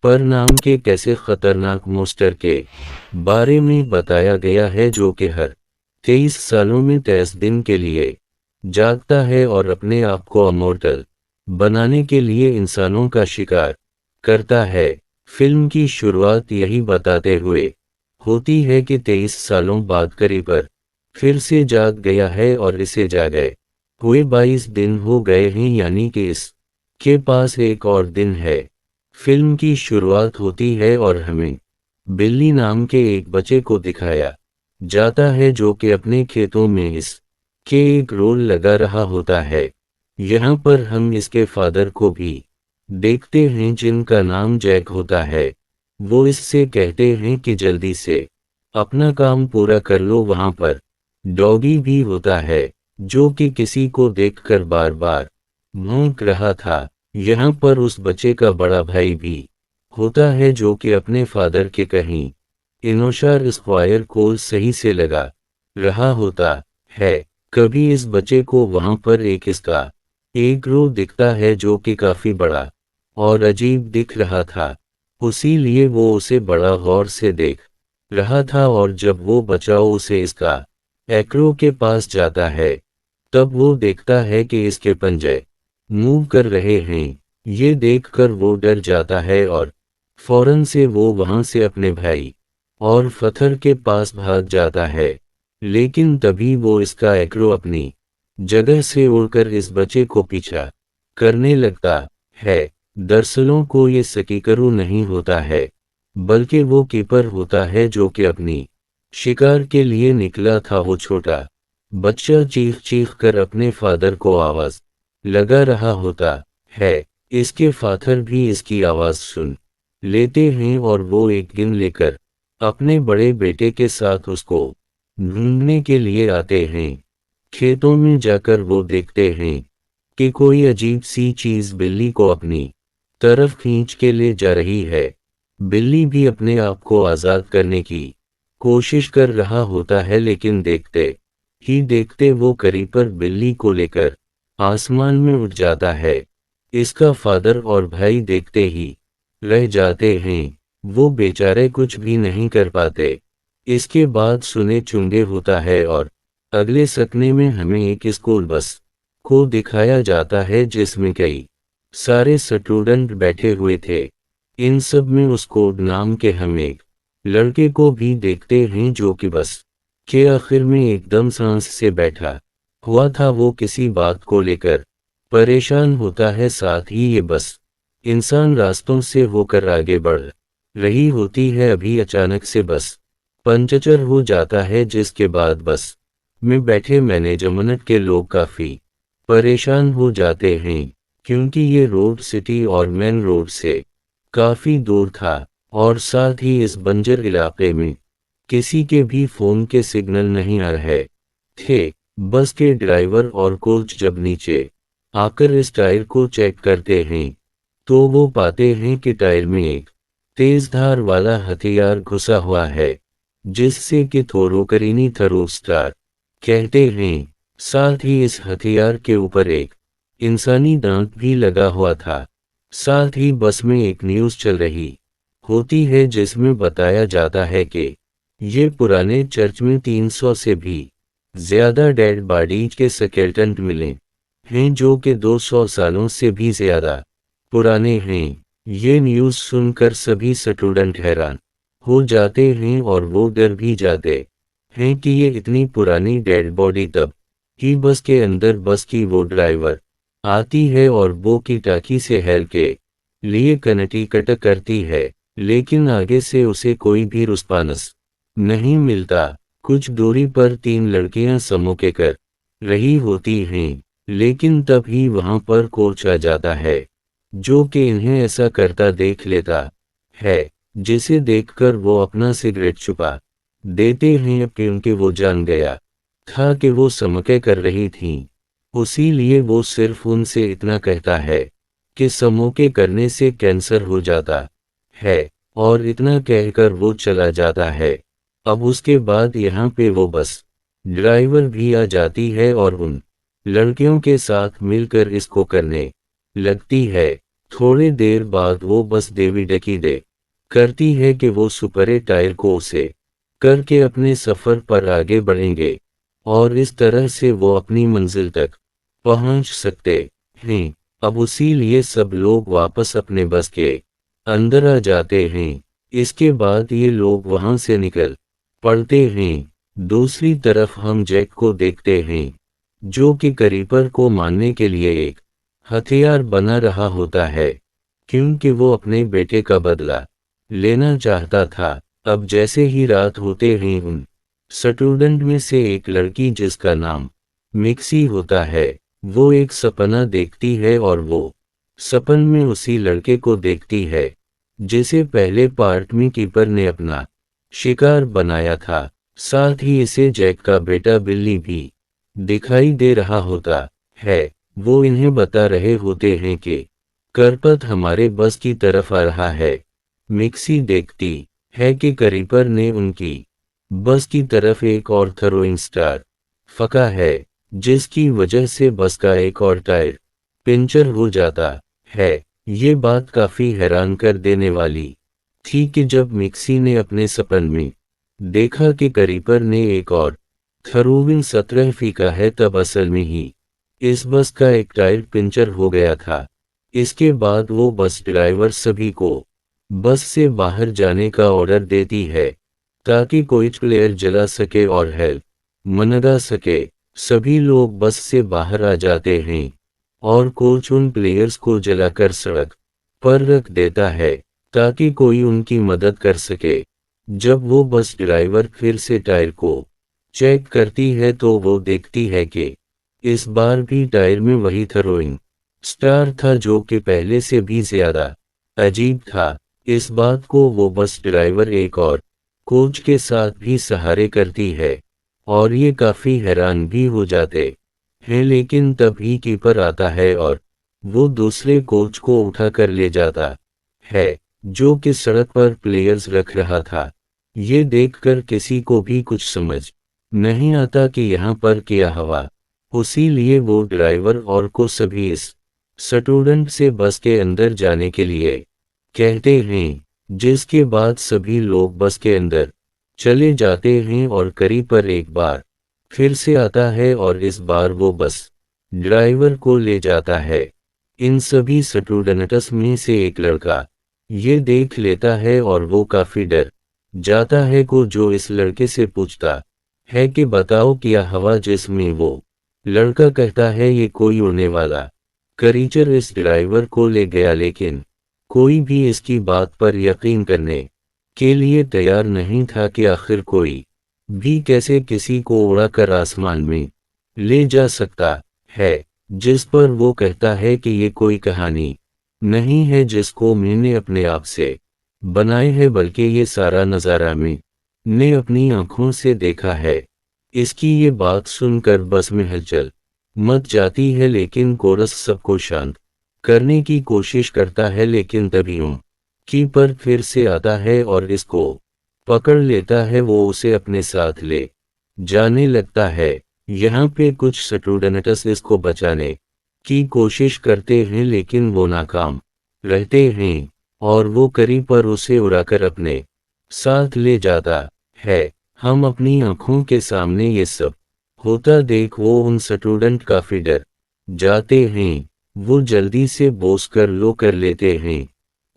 पर नाम के कैसे खतरनाक मोस्टर के बारे में बताया गया है जो कि हर 23 सालों में 23 दिन के लिए जागता है और अपने आप को अमोर्टल बनाने के लिए इंसानों का शिकार करता है। फिल्म की शुरुआत यही बताते हुए होती है कि 23 सालों बाद करीबर फिर से जाग गया है और इसे जागे हुए 22 दिन हो गए हैं, यानी कि इस के पास एक और दिन है। फिल्म की शुरुआत होती है और हमें बिल्ली नाम के एक बच्चे को दिखाया जाता है जो कि अपने खेतों में इस के एक रोल लगा रहा होता है। यहाँ पर हम इसके फादर को भी देखते हैं जिनका नाम जैक होता है। वो इससे कहते हैं कि जल्दी से अपना काम पूरा कर लो। वहाँ पर डॉगी भी होता है जो कि किसी को देखकर बार बार भौंक रहा था। यहाँ पर उस बच्चे का बड़ा भाई भी होता है जो कि अपने फादर के कहीं इनोशार स्क्वायर को सही से लगा रहा होता है। कभी इस बच्चे को वहां पर इसका एक रो दिखता है जो कि काफी बड़ा और अजीब दिख रहा था, उसीलिए वो उसे बड़ा गौर से देख रहा था। और जब वो बच्चा उसे इसका एक्रो के पास जाता है तब वो देखता है कि इसके पंजे मूव कर रहे हैं। ये देखकर वो डर जाता है और फौरन से वो वहां से अपने भाई और पत्थर के पास भाग जाता है। लेकिन तभी वो इसका एक्रो अपनी जगह से उड़कर इस बच्चे को पीछा करने लगता है। दरअसलों को ये सकीकरू नहीं होता है बल्कि वो कीपर होता है जो कि अपनी शिकार के लिए निकला था। वो छोटा बच्चा चीख चीख कर अपने फादर को आवाज लगा रहा होता है। इसके फादर भी इसकी आवाज सुन लेते हैं और वो एक गिन लेकर अपने बड़े बेटे के साथ उसको ढूंढने के लिए आते हैं। खेतों में जाकर वो देखते हैं कि कोई अजीब सी चीज बिल्ली को अपनी तरफ खींच के ले जा रही है। बिल्ली भी अपने आप को आजाद करने की कोशिश कर रहा होता है, लेकिन देखते ही देखते वो करीब पर बिल्ली को लेकर आसमान में उड़ जाता है। इसका फादर और भाई देखते ही रह जाते हैं, वो बेचारे कुछ भी नहीं कर पाते। इसके बाद सुने चुंगे होता है और अगले सपने में हमें एक स्कूल बस को दिखाया जाता है जिसमें कई सारे स्टूडेंट बैठे हुए थे। इन सब में उस कोड नाम के हम एक लड़के को भी देखते हैं जो कि बस के आखिर में एकदम सांस से बैठा हुआ था। वो किसी बात को लेकर परेशान होता है। साथ ही ये बस इंसान रास्तों से होकर आगे बढ़ रही होती है। अभी अचानक से बस पंचर हो जाता है, जिसके बाद बस में बैठे मैनेजमेंट के लोग काफी परेशान हो जाते हैं क्योंकि ये रोड सिटी और मेन रोड से काफी दूर था और साथ ही इस बंजर इलाके में किसी के भी फोन के सिग्नल नहीं आ रहे थे। बस के ड्राइवर और कोच जब नीचे आकर इस टायर को चेक करते हैं तो वो पाते हैं कि टायर में एक तेज धार वाला हथियार घुसा हुआ है जिससे कि थोरोकरीनी थरोस्टार कहते हैं। साथ ही इस हथियार के ऊपर एक इंसानी दांत भी लगा हुआ था। साथ ही बस में एक न्यूज़ चल रही होती है जिसमें बताया जाता है कि ये पुराने चर्च में 300 से भी ज्यादा डेड बॉडीज के स्केलेटन मिले हैं जो कि 200 सालों से भी ज्यादा पुराने हैं। ये न्यूज़ सुनकर सभी स्टूडेंट हैरान हो जाते हैं और वो डर भी जाते हैं कि ये इतनी पुरानी डेड बॉडी तब ही बस के अंदर बस की वो ड्राइवर आती है और वो की टाकी से हेल के लिए कनेक्टिकट करती है, लेकिन आगे से उसे कोई भी रिस्पॉन्स नहीं मिलता। कुछ दूरी पर 3 लड़कियां समोके कर रही होती हैं, लेकिन तब ही वहां पर कोच आ जाता है जो कि इन्हें ऐसा करता देख लेता है, जिसे देखकर वो अपना सिगरेट छुपा देते हैं क्योंकि वो जान गया था कि वो समके कर रही थीं। उसीलिए वो सिर्फ उनसे इतना कहता है कि समोके करने से कैंसर हो जाता है और इतना कहकर वो चला जाता है। अब उसके बाद यहाँ पे वो बस ड्राइवर भी आ जाती है और उन लड़कियों के साथ मिलकर इसको करने लगती है। थोड़ी देर बाद वो बस डेविड करती है कि वो सुपर टायर को उसे करके अपने सफर पर आगे बढ़ेंगे और इस तरह से वो अपनी मंजिल तक पहुंच सकते हैं। अब उसी लिए सब लोग वापस अपने बस के अंदर आ जाते हैं। इसके बाद ये लोग वहां से निकल पड़ते हैं। दूसरी तरफ हम जैक को देखते हैं जो कि करीपर को मारने के लिए एक हथियार बना रहा होता है क्योंकि वो अपने बेटे का बदला लेना चाहता था। अब जैसे ही रात होते हैं उन स्टूडेंट में से एक लड़की जिसका नाम मिक्सी होता है वो एक सपना देखती है और वो सपन में उसी लड़के को देखती है जिसे पहले पार्ट में कीपर ने अपना शिकार बनाया था। साथ ही इसे जैक का बेटा बिल्ली भी दिखाई दे रहा होता है। वो इन्हें बता रहे होते हैं कि करपत हमारे बस की तरफ आ रहा है। मिक्सी देखती है कि करीपर ने उनकी बस की तरफ एक और थ्रोइंग स्टार फका है जिसकी वजह से बस का एक और टायर पंचर हो जाता है। ये बात काफी हैरान कर देने वाली थी कि जब मिक्सी ने अपने सपन में देखा कि करीपर ने एक और थ्रोइंग 17 फीका है तब असल में ही इस बस का एक टायर पंचर हो गया था। इसके बाद वो बस ड्राइवर सभी को बस से बाहर जाने का ऑर्डर देती है ताकि कोई प्लेयर जला सके और हेल्प मनगा सके। सभी लोग बस से बाहर आ जाते हैं और कोच उन प्लेयर्स को जलाकर सड़क पर रख देता है ताकि कोई उनकी मदद कर सके। जब वो बस ड्राइवर फिर से टायर को चेक करती है तो वो देखती है कि इस बार भी टायर में वही थ्रोइंग स्टार था जो कि पहले से भी ज्यादा अजीब था। इस बात को वो बस ड्राइवर एक और कोच के साथ भी सहारे करती है और ये काफी हैरान भी हो जाते हैं। लेकिन तभी कीपर आता है और वो दूसरे कोच को उठाकर ले जाता है जो कि सड़क पर प्लेयर्स रख रहा था। ये देखकर किसी को भी कुछ समझ नहीं आता कि यहाँ पर क्या हवा। उसी लिए वो ड्राइवर और को सभी इस स्टूडेंट से बस के अंदर जाने के लिए कहते हैं जिसके बाद सभी लोग बस के अंदर चले जाते हैं और करीपर एक बार फिर से आता है और इस बार वो बस ड्राइवर को ले जाता है। इन सभी स्टूडेंट्स में से एक लड़का ये देख लेता है और वो काफी डर जाता है को जो इस लड़के से पूछता है कि बताओ क्या हवा, जिसमें वो लड़का कहता है ये कोई उड़ने वाला क्रीचर इस ड्राइवर को ले गया। लेकिन कोई भी इसकी बात पर यकीन करने के लिए तैयार नहीं था कि आखिर कोई भी कैसे किसी को उड़ाकर आसमान में ले जा सकता है। जिस पर वो कहता है कि ये कोई कहानी नहीं है जिसको मैंने अपने आप से बनाए है बल्कि ये सारा नज़ारा मैंने अपनी आंखों से देखा है। इसकी ये बात सुनकर बस में हलचल मच जाती है लेकिन कोरस सबको शांत करने की कोशिश करता है। लेकिन तभी कीपर फिर से आता है और इसको पकड़ लेता है। वो उसे अपने साथ ले जाने लगता है। यहाँ पे कुछ स्टूडेंट्स इसको बचाने की कोशिश करते हैं लेकिन वो नाकाम रहते हैं और वो करीपर उसे उड़ाकर अपने साथ ले जाता है। हम अपनी आंखों के सामने ये सब होता देख वो उन स्टूडेंट काफी डर जाते हैं। वो जल्दी से बोस कर लो कर लेते हैं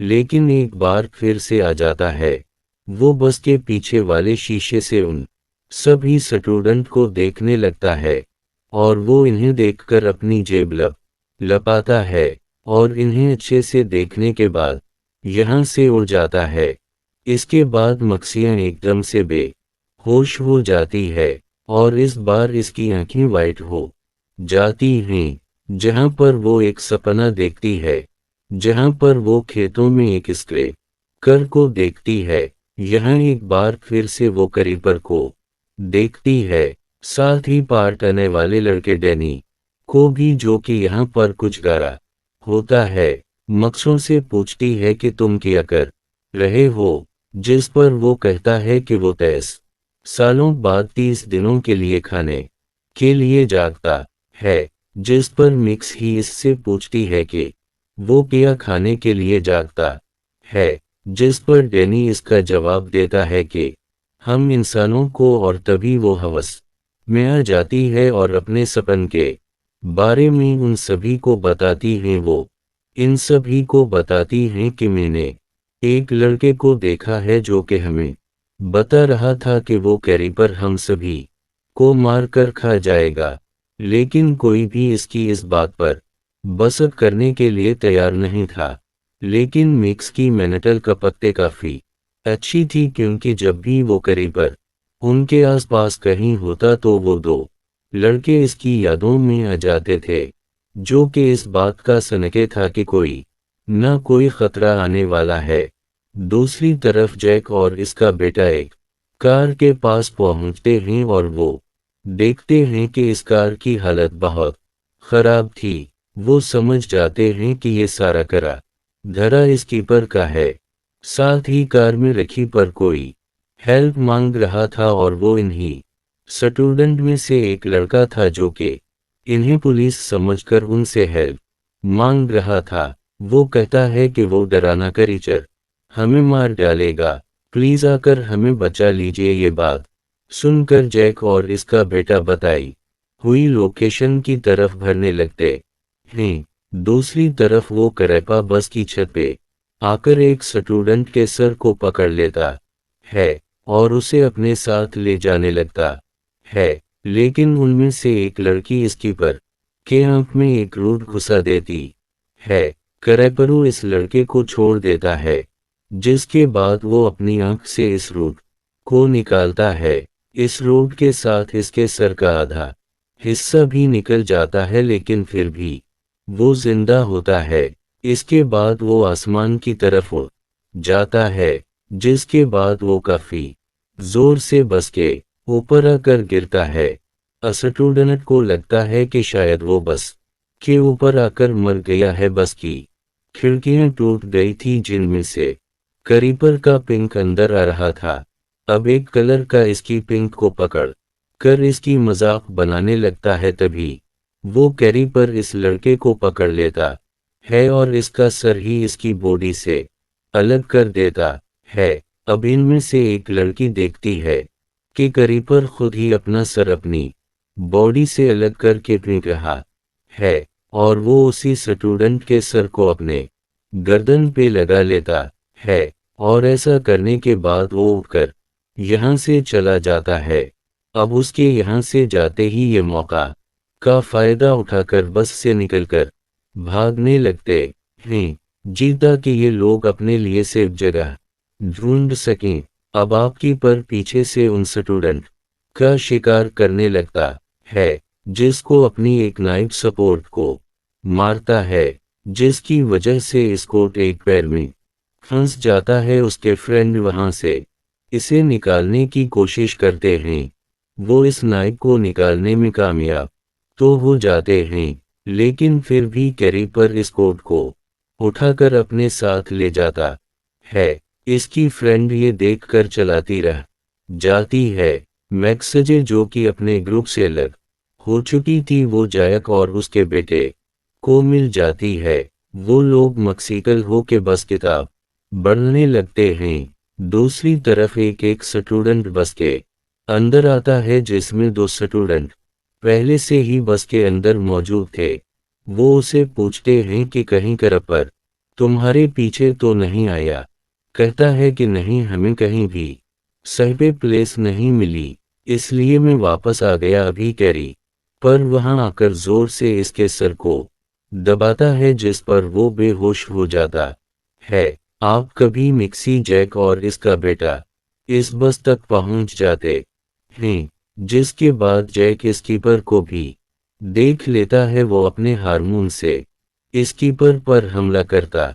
लेकिन एक बार फिर से आ जाता है। वो बस के पीछे वाले शीशे से उन सभी स्टूडेंट को देखने लगता है और वो इन्हें देखकर अपनी जेब लपाता है और इन्हें अच्छे से देखने के बाद यहाँ से उड़ जाता है। इसके बाद मक्सियाँ एकदम से बेहोश हो जाती है और इस बार इसकी आंखें वाइट हो जाती हैं। जहाँ पर वो एक सपना देखती है जहाँ पर वो खेतों में एक स्क्रे कर को देखती है। यहाँ एक बार फिर से वो करीपर को देखती है, साथ ही पार्ट आने वाले लड़के डैनी को भी जो कि यहाँ पर कुछ गारा होता है। मक्सों से पूछती है कि तुम क्या कर रहे हो, जिस पर वो कहता है कि वो 23 सालों बाद 30 दिनों के लिए खाने के लिए जागता है। जिस पर मिक्स ही इससे पूछती है कि वो पिया खाने के लिए जागता है, जिस पर डैनी इसका जवाब देता है कि हम इंसानों को, और तभी वो हवस में आ जाती है और अपने सपन के बारे में उन सभी को बताती हैं। वो इन सभी को बताती हैं कि मैंने एक लड़के को देखा है जो कि हमें बता रहा था कि वो कैरी पर हम सभी को मार कर खा जाएगा, लेकिन कोई भी इसकी इस बात पर बसक करने के लिए तैयार नहीं था। लेकिन मिक्स की मेंटल कपत्ते काफी अच्छी थी, क्योंकि जब भी वो कैरी पर उनके आसपास कहीं होता तो वो दो लड़के इसकी यादों में आ जाते थे, जो कि इस बात का सनके था कि कोई ना कोई खतरा आने वाला है। दूसरी तरफ जैक और इसका बेटा एक कार के पास पहुंचते हैं और वो देखते हैं कि इस कार की हालत बहुत खराब थी। वो समझ जाते हैं कि ये सारा करा धरा इस कीपर का है। साथ ही कार में रखी पर कोई हेल्प मांग रहा था और वो इन्हीं स्टूडेंट में से एक लड़का था जो कि इन्हें पुलिस समझकर उनसे हेल्प मांग रहा था। वो कहता है कि वो डराना क्रीचर हमें मार डालेगा, प्लीज आकर हमें बचा लीजिए। ये बात सुनकर जैक और इसका बेटा बताई हुई लोकेशन की तरफ भरने लगते हैं। दूसरी तरफ वो करेपा बस की छत पे आकर एक स्टूडेंट के सर को पकड़ लेता है और उसे अपने साथ ले जाने लगता है, लेकिन उनमें से एक लड़की इसकी पर के आंख में एक रूट घुसा देती है। करेपरू इस लड़के को छोड़ देता है, जिसके बाद वो अपनी आंख से इस रूट को निकालता है। इस रूट के साथ इसके सर का आधा हिस्सा भी निकल जाता है, लेकिन फिर भी वो जिंदा होता है। इसके बाद वो आसमान की तरफ उड़ जाता है, जिसके बाद वो काफी जोर से बस के ऊपर आकर गिरता है। स्टूडेंट को लगता है कि शायद वो बस के ऊपर आकर मर गया है। बस की खिड़कियां टूट गई थी, जिनमें से करीपर का पिंक अंदर आ रहा था। अब एक कलर का इसकी पिंक को पकड़ कर इसकी मजाक बनाने लगता है। तभी वो कैरी पर इस लड़के को पकड़ लेता है और इसका सर ही इसकी बॉडी से अलग कर देता है। अब इनमें से एक लड़की देखती है कि कैरी पर खुद ही अपना सर अपनी बॉडी से अलग करके फेंक रहा है, और वो उसी स्टूडेंट के सर को अपने गर्दन पे लगा लेता है। और ऐसा करने के बाद वो उठकर यहाँ से चला जाता है। अब उसके यहाँ से जाते ही ये मौका का फायदा उठाकर बस से निकलकर भागने लगते हैं, जीता कि ये लोग अपने लिए सेफ जगह ढूंढ सकें। अब आपकी पर पीछे से उन स्टूडेंट का शिकार करने लगता है, जिसको अपनी एक नाइफ सपोर्ट को मारता है, जिसकी वजह से इसको एक पैर में फंस जाता है। उसके फ्रेंड वहां से इसे निकालने की कोशिश करते हैं। वो इस नाइफ को निकालने में कामयाब तो हो जाते हैं, लेकिन फिर भी कैरी पर इस कोट को उठाकर अपने साथ ले जाता है। इसकी फ्रेंड ये देखकर चलाती रह जाती है। मैक्सजे जो कि अपने ग्रुप से अलग हो चुकी थी, वो जायक और उसके बेटे को मिल जाती है। वो लोग मक्सिकल हो के बस किताब बढ़ने लगते हैं। दूसरी तरफ एक स्टूडेंट बस के अंदर आता है, जिसमें दो स्टूडेंट पहले से ही बस के अंदर मौजूद थे। वो उसे पूछते हैं कि कहीं करपर तुम्हारे पीछे तो नहीं आया। कहता है कि नहीं, हमें कहीं भी सही प्लेस नहीं मिली, इसलिए मैं वापस आ गया। अभी कैरी पर वहां आकर जोर से इसके सर को दबाता है, जिस पर वो बेहोश हो जाता है। आप कभी मिक्सी, जैक और इसका बेटा इस बस तक पहुंच जाते हैं, जिसके बाद जैक इस कीपर को भी देख लेता है। वो अपने हार्मोन से इस कीपर पर हमला करता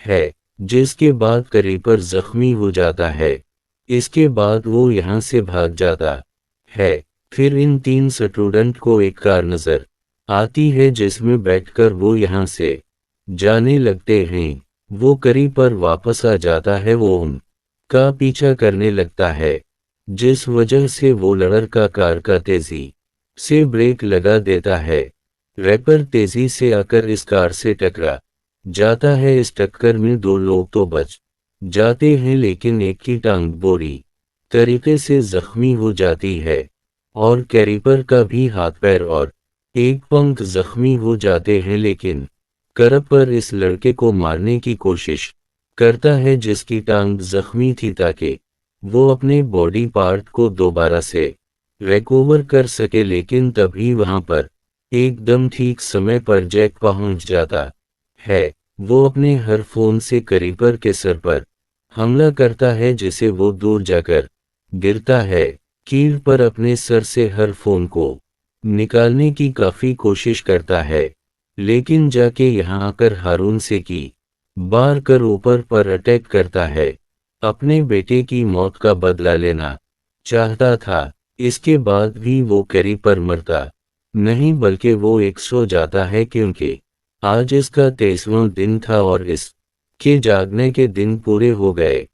है, जिसके बाद करीपर जख्मी हो जाता है। इसके बाद वो यहाँ से भाग जाता है। फिर इन तीन स्टूडेंट को एक कार नजर आती है, जिसमें बैठकर वो यहाँ से जाने लगते हैं। वो करीब पर वापस आ जाता है। वो उनका पीछा करने लगता है, जिस वजह से वो लड़का कार का तेजी से ब्रेक लगा देता है। रैपर तेजी से आकर इस कार से टकरा जाता है। इस टक्कर में दो लोग तो बच जाते हैं लेकिन एक की टांग बुरी तरीके से जख्मी हो जाती है और कैरीपर का भी हाथ पैर और एक पंख जख्मी हो जाते हैं। लेकिन करपर इस लड़के को मारने की कोशिश करता है जिसकी टांग जख्मी थी ताकि वो अपने बॉडी पार्ट को दोबारा से रिकवर कर सके। लेकिन तभी वहां पर एकदम ठीक समय पर जैक पहुंच जाता है। वो अपने हर फोन से करीपर के सर पर हमला करता है जिसे वो दूर जाकर गिरता है। कीर पर अपने सर से हर फोन को निकालने की काफी कोशिश करता है लेकिन जाके यहाँ आकर हारून से की बार कर ऊपर पर अटैक करता है। अपने बेटे की मौत का बदला लेना चाहता था। इसके बाद भी वो कैरी पर मरता नहीं बल्कि वो एक सो जाता है क्योंकि आज इसका 23वां दिन था और इस के जागने के दिन पूरे हो गए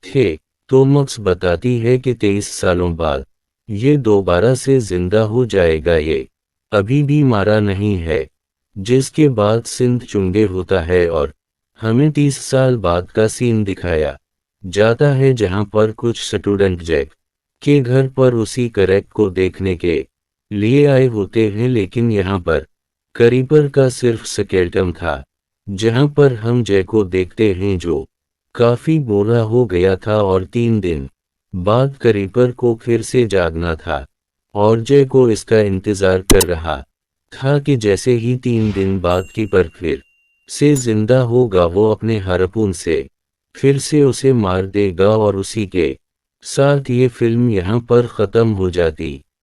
थे। तो मक्स बताती है कि 23 सालों बाद ये दोबारा से जिंदा हो जाएगा। ये अभी भी मारा नहीं है। जिसके बाद सिंध चुंगे होता है और हमें 30 साल बाद का सीन दिखाया जाता है जहां पर कुछ स्टूडेंट जैक के घर पर उसी करेक्ट को देखने के लिए आए होते हैं। लेकिन यहाँ पर करीपर का सिर्फ स्केल्टन था जहां पर हम जैक को देखते हैं जो काफी बुरा हो गया था और 3 दिन बाद करीपर को फिर से जागना था और जय को इसका इंतजार कर रहा था कि जैसे ही 3 दिन बाद कीपर फिर से जिंदा होगा वो अपने हारपून से फिर से उसे मार देगा और उसी के साथ ये फिल्म यहाँ पर खत्म हो जाती।